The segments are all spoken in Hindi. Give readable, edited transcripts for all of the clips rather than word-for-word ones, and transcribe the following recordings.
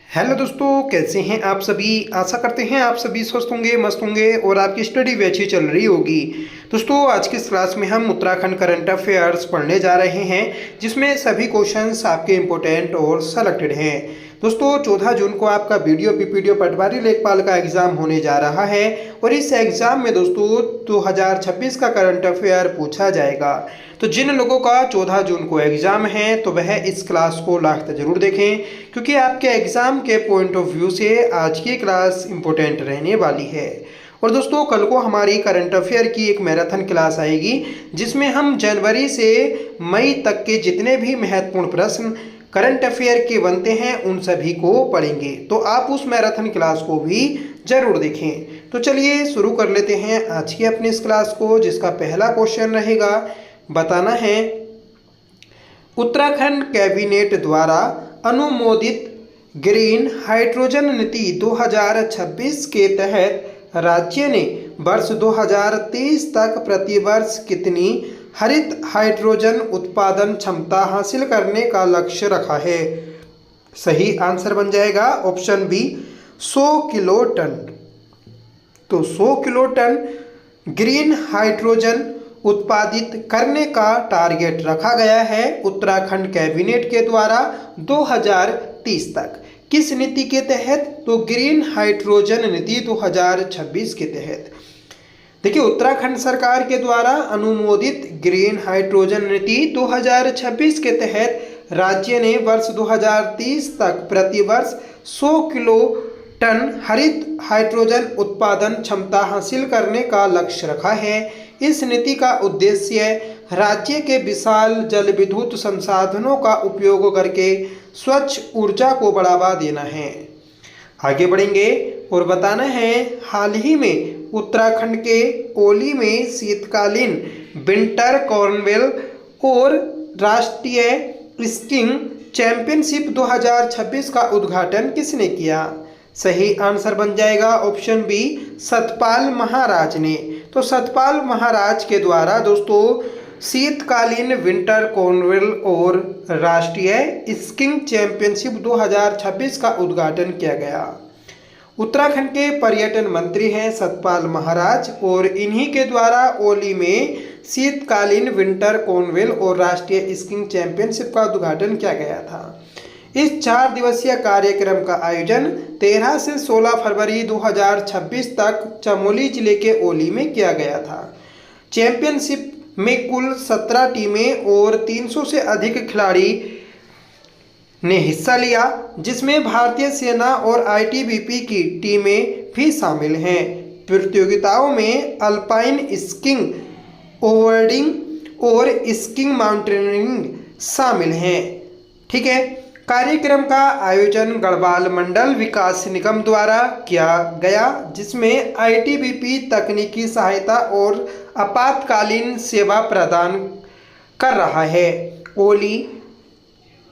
हेलो दोस्तों, कैसे हैं आप सभी। आशा करते हैं आप सभी स्वस्थ होंगे, मस्त होंगे और आपकी स्टडी भी अच्छी चल रही होगी। दोस्तों, आज की इस क्लास में हम उत्तराखंड करंट अफेयर्स पढ़ने जा रहे हैं, जिसमें सभी क्वेश्चंस आपके इम्पोर्टेंट और सेलेक्टेड हैं। दोस्तों, 14 जून को आपका वीडियो पीपीडीओ पटवारी लेखपाल का एग्जाम होने जा रहा है और इस एग्जाम में दोस्तों 2026 का करंट अफेयर पूछा जाएगा। तो जिन लोगों का 14 जून को एग्जाम है तो वह इस क्लास को लास्ट तक जरूर देखें, क्योंकि आपके एग्जाम के पॉइंट ऑफ व्यू से आज की क्लास इंपॉर्टेंट रहने वाली है। और दोस्तों, कल को हमारी करंट अफेयर की एक मैराथन क्लास आएगी, जिसमें हम जनवरी से मई तक के जितने भी महत्वपूर्ण प्रश्न करंट अफेयर के बनते हैं उन सभी को पढ़ेंगे। तो आप उस मैराथन क्लास को भी जरूर देखें। तो चलिए शुरू कर लेते हैं आज की अपनी इस क्लास को, जिसका पहला क्वेश्चन रहेगा, बताना है उत्तराखंड कैबिनेट द्वारा अनुमोदित ग्रीन हाइड्रोजन नीति 2026 के तहत राज्य ने वर्ष 2030 तक प्रतिवर्ष कितनी हरित हाइड्रोजन उत्पादन क्षमता हासिल करने का लक्ष्य रखा है। सही आंसर बन जाएगा ऑप्शन बी 100 किलो टन। तो 100 किलो टन ग्रीन हाइड्रोजन उत्पादित करने का टारगेट रखा गया है उत्तराखंड कैबिनेट के द्वारा 2030 तक। किस नीति के तहत? तो ग्रीन हाइड्रोजन नीति 2026 के तहत। देखिए, उत्तराखंड सरकार के द्वारा अनुमोदित ग्रीन हाइड्रोजन नीति 2026 के तहत राज्य ने वर्ष 2030 तक प्रतिवर्ष 100 किलो टन हरित हाइड्रोजन उत्पादन क्षमता हासिल करने का लक्ष्य रखा है। इस नीति का उद्देश्य राज्य के विशाल जल विद्युत संसाधनों का उपयोग करके स्वच्छ ऊर्जा को बढ़ावा देना है। आगे बढ़ेंगे और बताना है, हाल ही में उत्तराखंड के ओली में शीतकालीन विंटर कॉर्नवेल और राष्ट्रीय स्कीइंग चैंपियनशिप 2026 का उद्घाटन किसने किया? सही आंसर बन जाएगा ऑप्शन बी सतपाल महाराज ने। तो सतपाल महाराज के द्वारा दोस्तों शीतकालीन विंटर कॉर्नवेल और राष्ट्रीय स्कीइंग चैंपियनशिप 2026 का उद्घाटन किया गया। उत्तराखंड के पर्यटन मंत्री हैं सतपाल महाराज और इन्हीं के द्वारा ओली में शीतकालीन विंटर कॉर्नवेल और राष्ट्रीय स्कीइंग चैंपियनशिप का उद्घाटन किया गया था। इस 4 दिवसीय कार्यक्रम का आयोजन 13 से 16 फरवरी 2026 तक चमोली जिले के ओली में किया गया था। चैंपियनशिप में कुल 17 टीमें और 300 से अधिक खिलाड़ी ने हिस्सा लिया, जिसमें भारतीय सेना और आईटीबीपी की टीमें भी शामिल हैं। प्रतियोगिताओं में अल्पाइन स्कीइंग, ओवरडिंग और स्कीइंग माउंटेनियरिंग शामिल हैं। ठीक है। कार्यक्रम का आयोजन गढ़वाल मंडल विकास निगम द्वारा किया गया, जिसमें आईटीबीपी तकनीकी सहायता और आपातकालीन सेवा प्रदान कर रहा है। ओली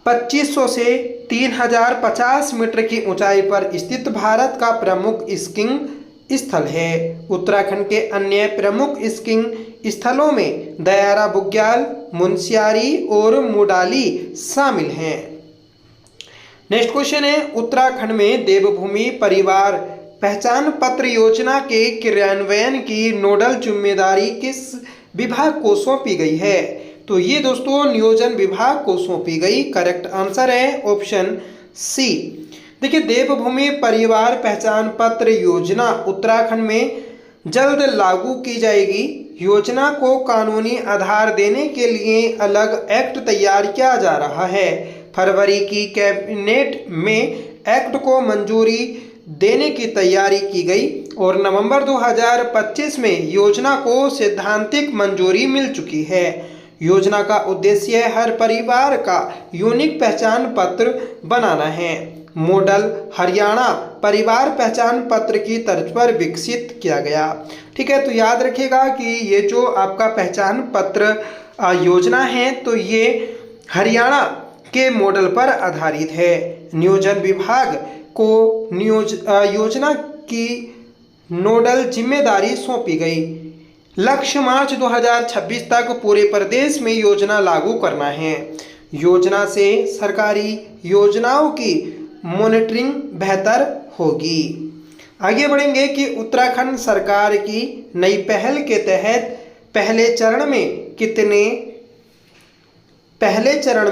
2500 से 3050 मीटर की ऊंचाई पर स्थित भारत का प्रमुख स्कीइंग स्थल है। उत्तराखंड के अन्य प्रमुख स्कीइंग स्थलों में दयारा बुग्याल, मुनस्यारी और मुडाली शामिल हैं। नेक्स्ट क्वेश्चन है, उत्तराखंड में देवभूमि परिवार पहचान पत्र योजना के क्रियान्वयन की नोडल जिम्मेदारी किस विभाग को सौंपी गई है? तो ये दोस्तों नियोजन विभाग को सौंपी गई। करेक्ट आंसर है ऑप्शन सी। देखिए, देवभूमि परिवार पहचान पत्र योजना उत्तराखंड में जल्द लागू की जाएगी। योजना को कानूनी आधार देने के लिए अलग एक्ट तैयार किया जा रहा है। फरवरी की कैबिनेट में एक्ट को मंजूरी देने की तैयारी की गई और नवंबर 2025 में योजना को सैद्धांतिक मंजूरी मिल चुकी है। योजना का उद्देश्य हर परिवार का यूनिक पहचान पत्र बनाना है। मॉडल हरियाणा परिवार पहचान पत्र की तर्ज पर विकसित किया गया। ठीक है। तो याद रखिएगा कि ये जो आपका पहचान पत्र योजना है तो ये हरियाणा के मॉडल पर आधारित है। नियोजन विभाग को योजना की नोडल जिम्मेदारी सौंपी गई। लक्ष्य मार्च 2026 तक पूरे प्रदेश में योजना लागू करना है। योजना से सरकारी योजनाओं की मॉनिटरिंग बेहतर होगी। आगे बढ़ेंगे कि उत्तराखंड सरकार की नई पहल के तहत पहले चरण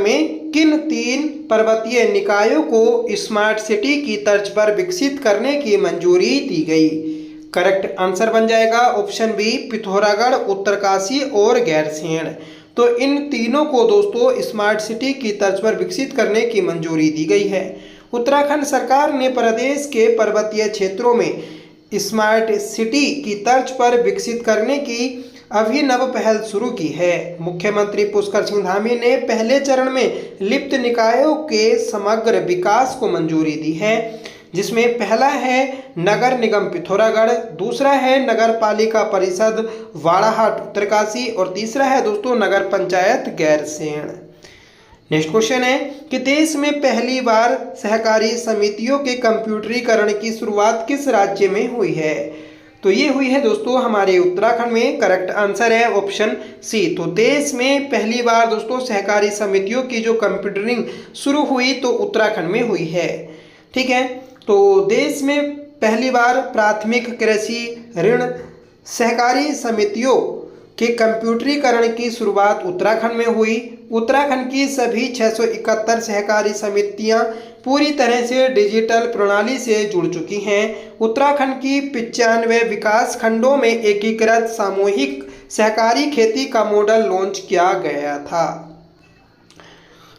में किन 3 पर्वतीय निकायों को स्मार्ट सिटी की तर्ज पर विकसित करने की मंजूरी दी गई। करेक्ट आंसर बन जाएगा ऑप्शन बी, पिथौरागढ़, उत्तरकाशी और गैरसैंण। तो इन तीनों को दोस्तों स्मार्ट सिटी की तर्ज पर विकसित करने की मंजूरी दी गई है। उत्तराखंड सरकार ने प्रदेश के पर्वतीय क्षेत्रों में स्मार्ट सिटी की तर्ज पर विकसित करने की अभिनव पहल शुरू की है। मुख्यमंत्री पुष्कर सिंह धामी ने पहले चरण में लिप्त निकायों के समग्र विकास को मंजूरी दी है, जिसमें पहला है नगर निगम पिथौरागढ़, दूसरा है नगर पालिका परिषद वाड़ाहाट उत्तरकाशी और तीसरा है दोस्तों नगर पंचायत गैरसैंण। नेक्स्ट क्वेश्चन है कि देश में पहली बार सहकारी समितियों के कंप्यूटरीकरण की शुरुआत किस राज्य में हुई है? तो ये हुई है दोस्तों हमारे उत्तराखंड में। करेक्ट आंसर है ऑप्शन सी। तो देश में पहली बार दोस्तों सहकारी समितियों की जो कंप्यूटरिंग शुरू हुई तो उत्तराखंड में हुई है। ठीक है, तो देश में पहली बार प्राथमिक कृषि ऋण सहकारी समितियों के कंप्यूटरीकरण की शुरुआत उत्तराखंड में हुई। उत्तराखंड की सभी 671 सहकारी समितियां पूरी तरह से डिजिटल प्रणाली से जुड़ चुकी हैं। उत्तराखंड की 95 विकास खंडों में एकीकृत सामूहिक सहकारी खेती का मॉडल लॉन्च किया गया था।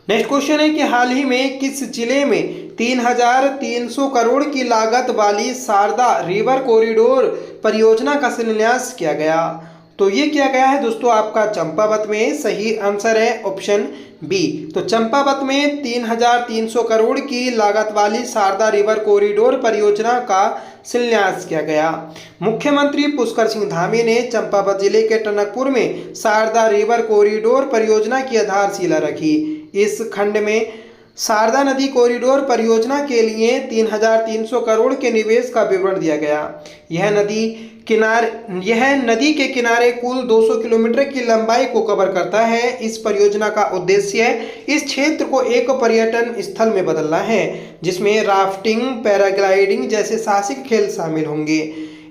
नेक्स्ट क्वेश्चन है कि हाल ही में किस जिले में 3,300 करोड़ की लागत वाली शारदा रिवर कॉरिडोर परियोजना का शिलान्यास किया गया? तो ये किया गया है दोस्तों आपका चंपावत में। सही आंसर है ऑप्शन बी। तो चंपावत में 3,300 करोड़ की लागत वाली शारदा रिवर कॉरिडोर परियोजना का शिलान्यास किया गया। मुख्यमंत्री पुष्कर सिंह धामी ने चंपावत जिले के टनकपुर में शारदा रिवर कॉरिडोर परियोजना की आधारशिला रखी। इस खंड में शारदा नदी कॉरिडोर परियोजना के लिए 3,300 करोड़ के निवेश का विवरण दिया गया। यह नदी के किनारे कुल 200 किलोमीटर की लंबाई को कवर करता है। इस परियोजना का उद्देश्य इस क्षेत्र को एक पर्यटन स्थल में बदलना है, जिसमें राफ्टिंग, पैराग्लाइडिंग जैसे साहसिक खेल शामिल होंगे।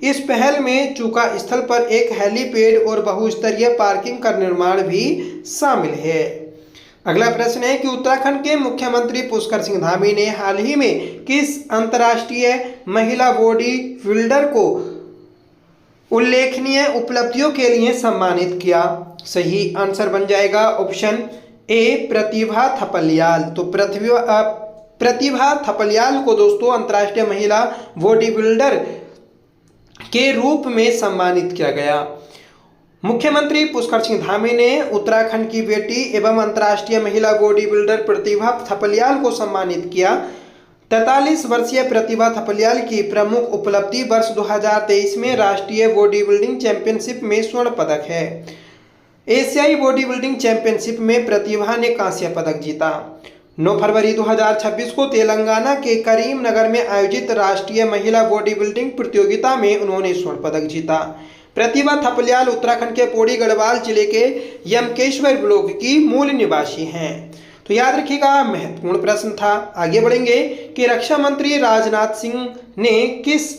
इस पहल में चूका स्थल पर एक हेलीपैड और बहुस्तरीय पार्किंग का निर्माण भी शामिल है। अगला प्रश्न है कि उत्तराखंड के मुख्यमंत्री पुष्कर सिंह धामी ने हाल ही में किस अंतर्राष्ट्रीय महिला बॉडी बिल्डर को उल्लेखनीय उपलब्धियों के लिए सम्मानित किया? सही आंसर बन जाएगा ऑप्शन ए, प्रतिभा थपलियाल। तो प्रतिभा थपलियाल को दोस्तों अंतर्राष्ट्रीय महिला बॉडी बिल्डर के रूप में सम्मानित किया गया। मुख्यमंत्री पुष्कर सिंह धामी ने उत्तराखंड की बेटी एवं अंतर्राष्ट्रीय महिला बॉडी बिल्डर प्रतिभा थपलियाल को सम्मानित किया। 43 वर्षीय प्रतिभा थपलियाल की प्रमुख उपलब्धि वर्ष 2023 में राष्ट्रीय बॉडी बिल्डिंग चैंपियनशिप में स्वर्ण पदक है। एशियाई बॉडी बिल्डिंग चैंपियनशिप में प्रतिभा ने कांस्य पदक जीता। 9 फरवरी 2026 को तेलंगाना के करीमनगर में आयोजित राष्ट्रीय महिला बॉडी बिल्डिंग प्रतियोगिता में उन्होंने स्वर्ण पदक जीता। प्रतिभा थपलियाल उत्तराखंड के पौड़ी गढ़वाल जिले के यमकेश्वर ब्लॉक की मूल निवासी हैं। तो याद रखिएगा महत्वपूर्ण प्रश्न था। आगे बढ़ेंगे कि रक्षा मंत्री राजनाथ सिंह ने किस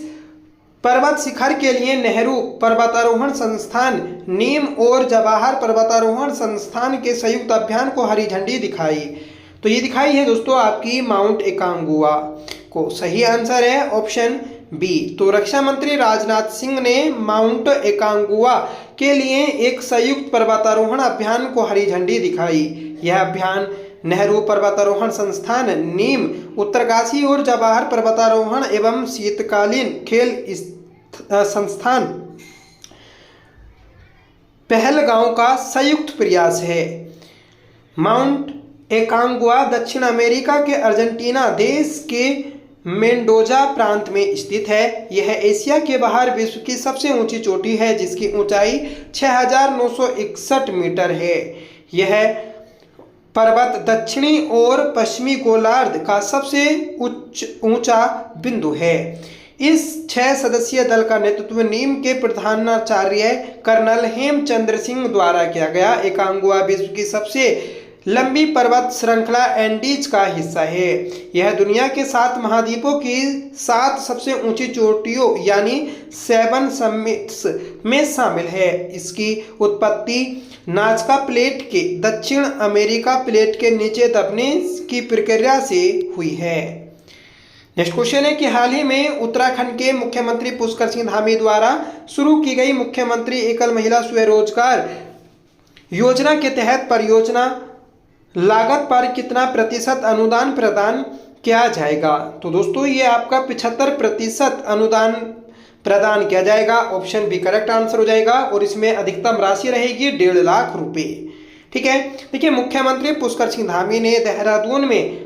पर्वत शिखर के लिए नेहरू पर्वतारोहण संस्थान, नीम और जवाहर पर्वतारोहण संस्थान के संयुक्त अभियान को हरी झंडी दिखाई? तो ये दिखाई है दोस्तों आपकी माउंट एकांगुआ को। सही आंसर है ऑप्शन बी। तो रक्षा मंत्री राजनाथ सिंह ने माउंट एकांगुआ के लिए एक संयुक्त पर्वतारोहण अभियान को हरी झंडी दिखाई। यह अभियान नेहरू पर्वतारोहण संस्थान, नीम, उत्तरकाशी और जवाहर पर्वतारोहण एवं शीतकालीन खेल संस्थान पहलगांव का संयुक्त प्रयास है। माउंट एकांगुआ दक्षिण अमेरिका के अर्जेंटीना देश के मेंडोजा प्रांत में स्थित है। यह एशिया के बाहर विश्व की सबसे ऊंची चोटी है, जिसकी ऊंचाई 6,961 मीटर है। यह पर्वत दक्षिणी और पश्चिमी गोलार्ध का सबसे ऊंचा बिंदु है। इस 6 सदस्यीय दल का नेतृत्व नीम के प्रधानाचार्य कर्नल हेमचंद्र सिंह द्वारा किया गया। एकांगुआ विश्व की सबसे लंबी पर्वत श्रृंखला एंडीज का हिस्सा है। यह दुनिया के 7 महाद्वीपों की 7 सबसे ऊंची चोटियों यानी 7 समिट्स में शामिल है। इसकी उत्पत्ति नाजका प्लेट के दक्षिण अमेरिका प्लेट के नीचे दबने की प्रक्रिया से हुई है। नेक्स्ट क्वेश्चन है कि हाल ही में उत्तराखंड के मुख्यमंत्री पुष्कर सिंह धामी द्वारा शुरू की गई मुख्यमंत्री एकल महिला स्वरोजगार योजना के तहत परियोजना लागत पर कितना प्रतिशत अनुदान प्रदान किया जाएगा? तो दोस्तों ये आपका 75% अनुदान प्रदान किया जाएगा। ऑप्शन बी करेक्ट आंसर हो जाएगा और इसमें अधिकतम राशि रहेगी 1.5 लाख रुपए। ठीक है, देखिए मुख्यमंत्री पुष्कर सिंह धामी ने देहरादून में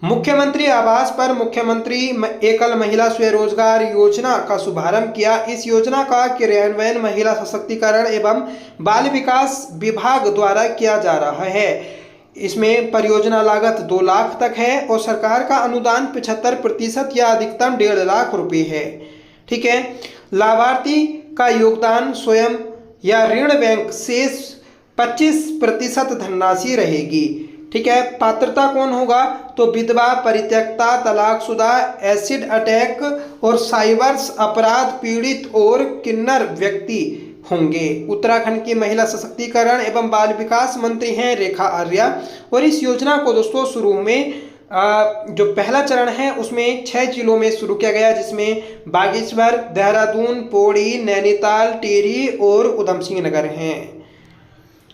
मुख्यमंत्री आवास पर मुख्यमंत्री एकल महिला स्वरोजगार योजना का शुभारंभ किया। इस योजना का क्रियान्वयन महिला सशक्तिकरण एवं बाल विकास विभाग द्वारा किया जा रहा है। इसमें परियोजना लागत 2 लाख तक है और सरकार का अनुदान 75% या अधिकतम 1.5 लाख रुपए है। ठीक है, लाभार्थी का योगदान स्वयं या ऋण बैंक से 25% धनराशि रहेगी। ठीक है, पात्रता कौन होगा? तो विधवा, परित्यक्ता, तलाकशुदा, एसिड अटैक और साइबर्स अपराध पीड़ित और किन्नर व्यक्ति होंगे। उत्तराखंड की महिला सशक्तिकरण एवं बाल विकास मंत्री हैं रेखा आर्या और इस योजना को दोस्तों शुरू में जो पहला चरण है उसमें 6 जिलों में शुरू किया गया, जिसमें बागेश्वर, देहरादून, पौड़ी, नैनीताल, टिहरी और उधम सिंह नगर हैं।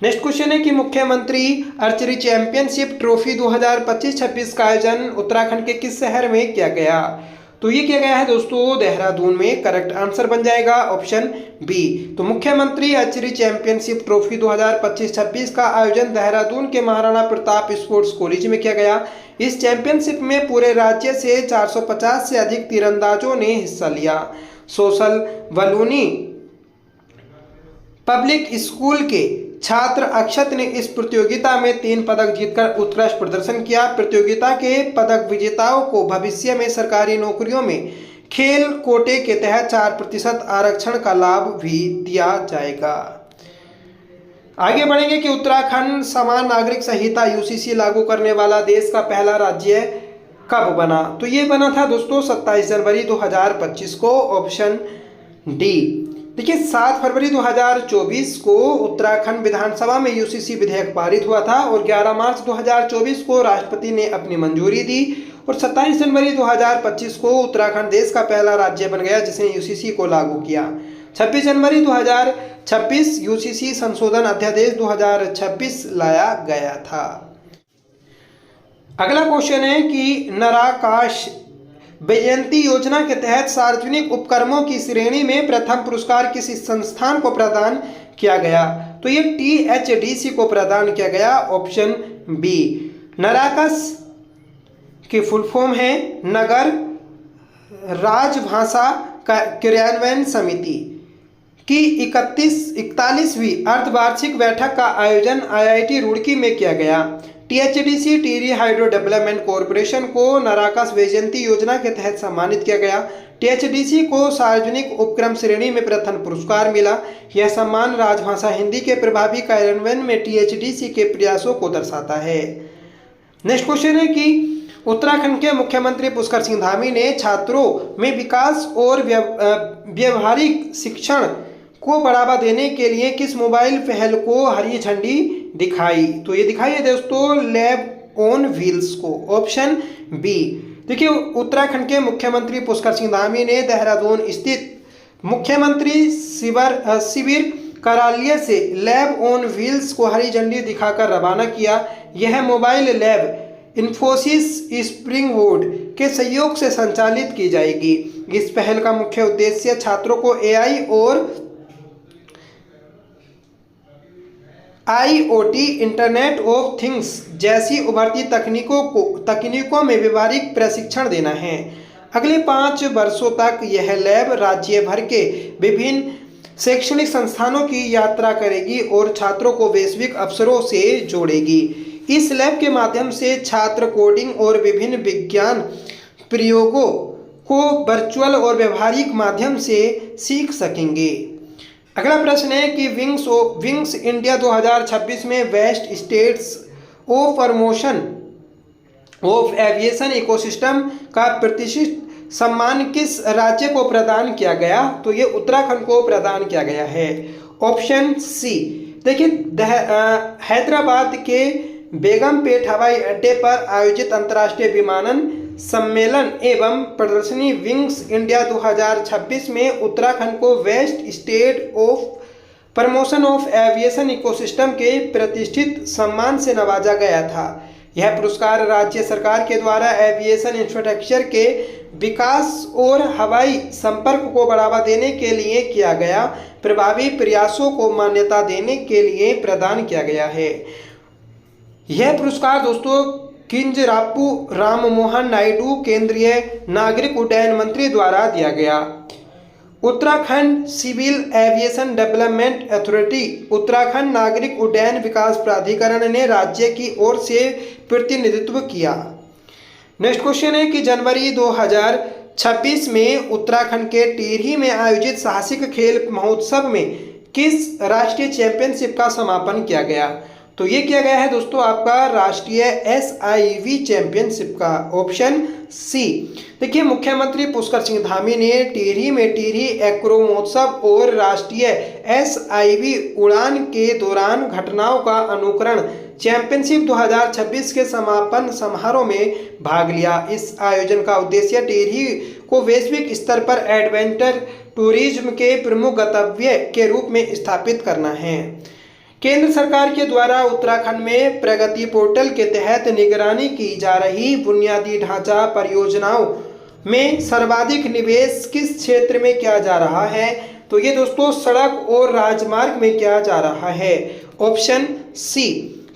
नेक्स्ट क्वेश्चन है कि मुख्यमंत्री आर्चरी चैंपियनशिप ट्रॉफी 2025-26 का आयोजन उत्तराखंड के किस शहर में किया गया? तो ये किया गया है दोस्तों देहरादून में। करेक्ट आंसर बन जाएगा ऑप्शन बी। तो मुख्यमंत्री आर्चरी चैंपियनशिप ट्रॉफी 2025-26 का आयोजन देहरादून के महाराणा प्रताप स्पोर्ट्स कॉलेज में किया गया। इस चैंपियनशिप में पूरे राज्य से 450 से अधिक तीरंदाजों ने हिस्सा लिया। सोशल वलूनी पब्लिक स्कूल के छात्र अक्षत ने इस प्रतियोगिता में 3 पदक जीतकर उत्कृष्ट प्रदर्शन किया। प्रतियोगिता के पदक विजेताओं को भविष्य में सरकारी नौकरियों में खेल कोटे के तहत 4% आरक्षण का लाभ भी दिया जाएगा। आगे बढ़ेंगे कि उत्तराखंड समान नागरिक संहिता यूसीसी लागू करने वाला देश का पहला राज्य कब बना? तो ये बना था दोस्तों 27 जनवरी 2025 को। Option D. देखिए 7 फरवरी 2024 को उत्तराखंड विधानसभा में यूसीसी विधेयक पारित हुआ था और 11 मार्च 2024 को राष्ट्रपति ने अपनी मंजूरी दी और 27 जनवरी 2025 को उत्तराखंड देश का पहला राज्य बन गया जिसने यूसीसी को लागू किया। 26 जनवरी 2026 यूसीसी संशोधन अध्यादेश 2026 लाया गया था। अगला क्वेश्चन है कि नराकाश वैजयंती योजना के तहत सार्वजनिक उपक्रमों की श्रेणी में प्रथम पुरस्कार किस संस्थान को प्रदान किया गया? तो ये THDC को प्रदान किया गया। Option B. नराकाश की फुल फॉर्म है नगर राजभाषा क्रियान्वयन समिति की 41वीं अर्धवार्षिक बैठक का आयोजन IIT रुड़की में किया गया। THDC Tehri hydro development corporation को नराकाश वैजयंती योजना के तहत सम्मानित किया गया। THDC को सार्वजनिक उपक्रम श्रेणी में प्रथम पुरस्कार मिला। यह सम्मान राजभाषा हिंदी के प्रभावी कार्यान्वयन में THDC के प्रयासों को दर्शाता है। नेक्स्ट क्वेश्चन है कि उत्तराखंड के मुख्यमंत्री पुष्कर सिंह धामी ने छात्रों में विकास और व्यवहारिक शिक्षण को बढ़ावा देने के लिए किस मोबाइल पहल को हरी झंडी दिखाई? तो ये दिखाई है दोस्तों लैब ऑन व्हील्स को। Option B. देखिए उत्तराखंड के मुख्यमंत्री पुष्कर सिंह धामी ने देहरादून स्थित मुख्यमंत्री शिविर कार्यालय से लैब ऑन व्हील्स को हरी झंडी दिखाकर रवाना किया। यह मोबाइल लैब इन्फोसिस स्प्रिंगवुड के सहयोग से संचालित की जाएगी। इस पहल का मुख्य उद्देश्य छात्रों को AI और IoT इंटरनेट ऑफ थिंग्स जैसी उभरती तकनीकों में व्यवहारिक प्रशिक्षण देना है। अगले 5 वर्षों तक यह लैब राज्य भर के विभिन्न शैक्षणिक संस्थानों की यात्रा करेगी और छात्रों को वैश्विक अवसरों से जोड़ेगी। इस लैब के माध्यम से छात्र कोडिंग और विभिन्न विज्ञान प्रयोगों को वर्चुअल और व्यवहारिक माध्यम से सीख सकेंगे। अगला प्रश्न है कि विंग्स इंडिया 2026 में best states of promotion of aviation ecosystem का प्रतिष्ठित सम्मान किस राज्य को प्रदान किया गया? तो ये उत्तराखंड को प्रदान किया गया है। Option C. देखिए, हैदराबाद के बेगमपेट हवाई अड्डे पर आयोजित अंतर्राष्ट्रीय विमानन सम्मेलन एवं प्रदर्शनी विंग्स इंडिया 2026 में उत्तराखंड को best state of promotion of aviation ecosystem के प्रतिष्ठित सम्मान से नवाजा गया था। यह पुरस्कार राज्य सरकार के द्वारा एविएशन इंफ्रास्ट्रक्चर के विकास और हवाई संपर्क को बढ़ावा देने के लिए किया गया प्रभावी प्रयासों को मान्यता देने के लिए प्रदान किया गया है। यह पुरस्कार दोस्तों किंजरापू राममोहन नायडू केंद्रीय नागरिक उड्डयन मंत्री द्वारा दिया गया। Uttarakhand civil aviation development authority Uttarakhand नागरिक उड्डयन विकास प्राधिकरण ने राज्य की ओर से प्रतिनिधित्व किया। नेक्स्ट क्वेश्चन है कि जनवरी 2026 में उत्तराखंड के टिहरी में आयोजित साहसिक खेल महोत्सव में किस राष्ट्रीय चैंपियनशिप का समापन किया गया? तो ये किया गया है दोस्तों आपका राष्ट्रीय SIV चैंपियनशिप का। Option C. देखिए, मुख्यमंत्री पुष्कर सिंह धामी ने टिहरी में टिहरी एक्रो महोत्सव और राष्ट्रीय SIV उड़ान के दौरान घटनाओं का अनुकरण चैंपियनशिप 2026 के समापन समारोह में भाग लिया। इस आयोजन का उद्देश्य टिहरी को वैश्विक स्तर पर एडवेंचर टूरिज्म के प्रमुख गंतव्य के रूप में स्थापित करना है। केंद्र सरकार के द्वारा उत्तराखंड में प्रगति पोर्टल के तहत निगरानी की जा रही बुनियादी ढांचा परियोजनाओं में सर्वाधिक निवेश किस क्षेत्र में किया जा रहा है? तो ये दोस्तों सड़क और राजमार्ग में किया जा रहा है। Option C.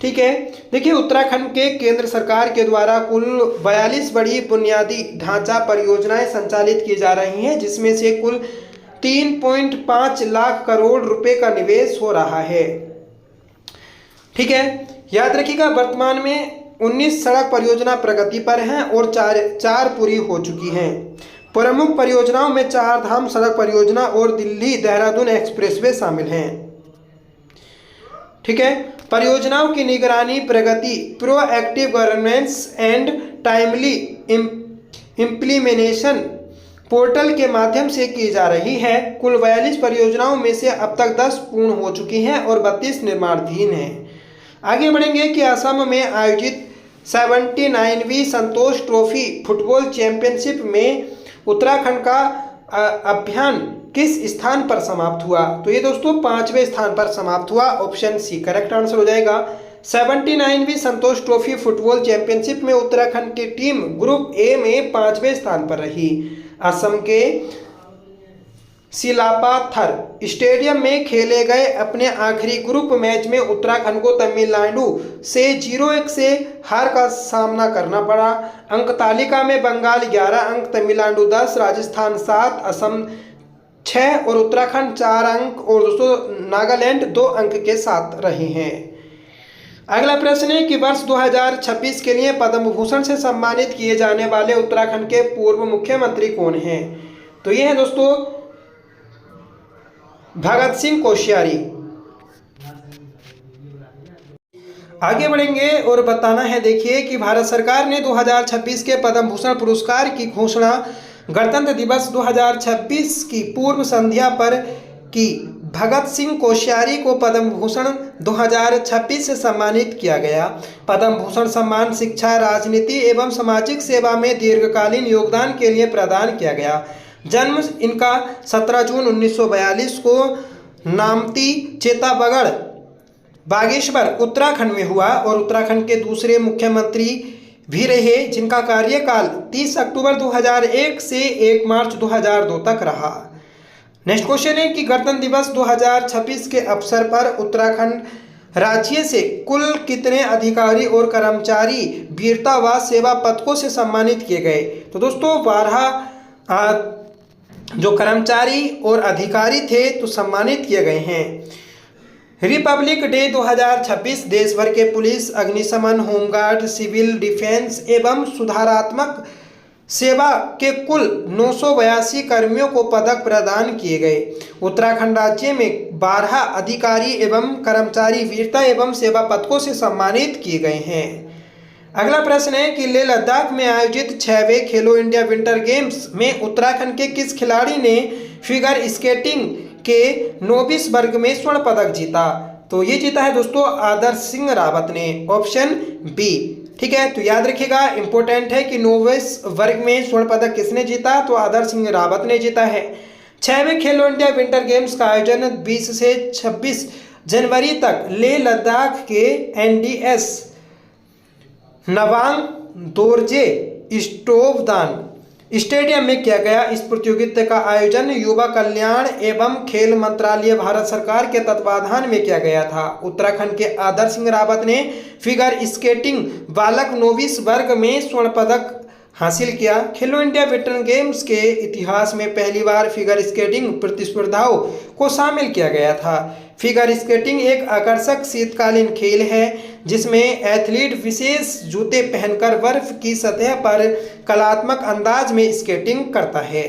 ठीक है, देखिए, उत्तराखंड के केंद्र सरकार के द्वारा कुल 42 बड़ी बुनियादी ढांचा परियोजनाएं संचालित की जा रही हैं, जिसमें से कुल 3.5 लाख करोड़ रुपए का निवेश हो रहा है। ठीक है, याद रखिएगा, वर्तमान में 19 सड़क परियोजना प्रगति पर हैं और चार पूरी हो चुकी हैं। प्रमुख परियोजनाओं में चार धाम सड़क परियोजना और दिल्ली देहरादून एक्सप्रेसवे शामिल हैं। ठीक है, परियोजनाओं की निगरानी Pragati proactive governance and timely implementation portal के माध्यम से की जा रही है। कुल 42 परियोजनाओं में से अब तक 10 पूर्ण हो चुकी हैं और 32 निर्माणाधीन हैं। आगे बढ़ेंगे कि असम में आयोजित 79वीं संतोष ट्रॉफी फुटबॉल चैंपियनशिप में उत्तराखंड का अभियान किस स्थान पर समाप्त हुआ? तो ये दोस्तों 5वें स्थान पर समाप्त हुआ। ऑप्शन सी करेक्ट आंसर हो जाएगा। 79वीं संतोष ट्रॉफी फुटबॉल चैंपियनशिप में उत्तराखंड की टीम ग्रुप ए में 5वें स्थान पर रही। असम के सिलापाथर स्टेडियम में खेले गए अपने आखिरी ग्रुप मैच में उत्तराखंड को तमिलनाडु से 0-1 से हार का सामना करना पड़ा। अंक तालिका में बंगाल 11 अंक, तमिलनाडु 10, राजस्थान 7, असम 6 और उत्तराखंड 4 अंक और दोस्तों नागालैंड 2 अंक के साथ रहे हैं। अगला प्रश्न है कि वर्ष 2026 के लिए पद्म भूषण से सम्मानित किए जाने वाले उत्तराखंड के पूर्व मुख्यमंत्री कौन हैं? तो ये है दोस्तों भगत सिंह कोश्यारी। आगे बढ़ेंगे और बताना है देखिए कि भारत सरकार ने 2026 के पद्म भूषण पुरस्कार की घोषणा गणतंत्र दिवस 2026 की पूर्व संध्या पर की। भगत सिंह कोश्यारी को पद्म भूषण 2026 से सम्मानित किया गया। पद्म भूषण सम्मान शिक्षा, राजनीति एवं सामाजिक सेवा में दीर्घकालीन योगदान के लिए प्रदान किया गया। जन्म इनका 17 जून 1942 को नामती चेताबगढ़ बागेश्वर उत्तराखंड में हुआ और उत्तराखंड के दूसरे मुख्यमंत्री भी रहे, जिनका कार्यकाल 30 अक्टूबर 2001 से 1 मार्च 2002 तक रहा। नेक्स्ट क्वेश्चन है कि गणतंत्र दिवस 2026 के अवसर पर उत्तराखंड राज्य से कुल कितने अधिकारी और कर्मचारी वीरता व सेवा पदकों से सम्मानित किए गए? तो दोस्तों 12 जो कर्मचारी और अधिकारी थे तो सम्मानित किए गए हैं। रिपब्लिक डे 2026 देश भर के पुलिस, अग्निशमन, होमगार्ड, सिविल डिफेंस एवं सुधारात्मक सेवा के कुल 982 कर्मियों को पदक प्रदान किए गए। उत्तराखंड राज्य में 12 अधिकारी एवं कर्मचारी वीरता एवं सेवा पदकों से सम्मानित किए गए हैं। अगला प्रश्न है कि लेह लद्दाख में आयोजित 6वें खेलो इंडिया विंटर गेम्स में उत्तराखंड के किस खिलाड़ी ने फिगर स्केटिंग के नोविस वर्ग में स्वर्ण पदक जीता? तो ये जीता है दोस्तों आदर्श सिंह रावत ने, ऑप्शन बी। ठीक है, तो याद रखिएगा, इंपॉर्टेंट है कि नोविस वर्ग में स्वर्ण पदक किसने जीता? तो आदर्श सिंह रावत ने जीता है। 6वें खेलो इंडिया विंटर गेम्स का आयोजन 20 से 26 जनवरी तक लेह लद्दाख के एनडीएस नवांग दोरजे स्टोवदान स्टेडियम में किया गया। इस प्रतियोगिता का आयोजन युवा कल्याण एवं खेल मंत्रालय भारत सरकार के तत्वाधान में किया गया था। उत्तराखंड के आदर्श सिंह रावत ने फिगर स्केटिंग बालक नोविस वर्ग में स्वर्ण पदक हासिल किया। खेलो इंडिया विंटर गेम्स के इतिहास में पहली बार फिगर स्केटिंग प्रतिस्पर्धाओं को शामिल किया गया था। फिगर स्केटिंग एक आकर्षक शीतकालीन खेल है जिसमें एथलीट विशेष जूते पहनकर बर्फ की सतह पर कलात्मक अंदाज में स्केटिंग करता है।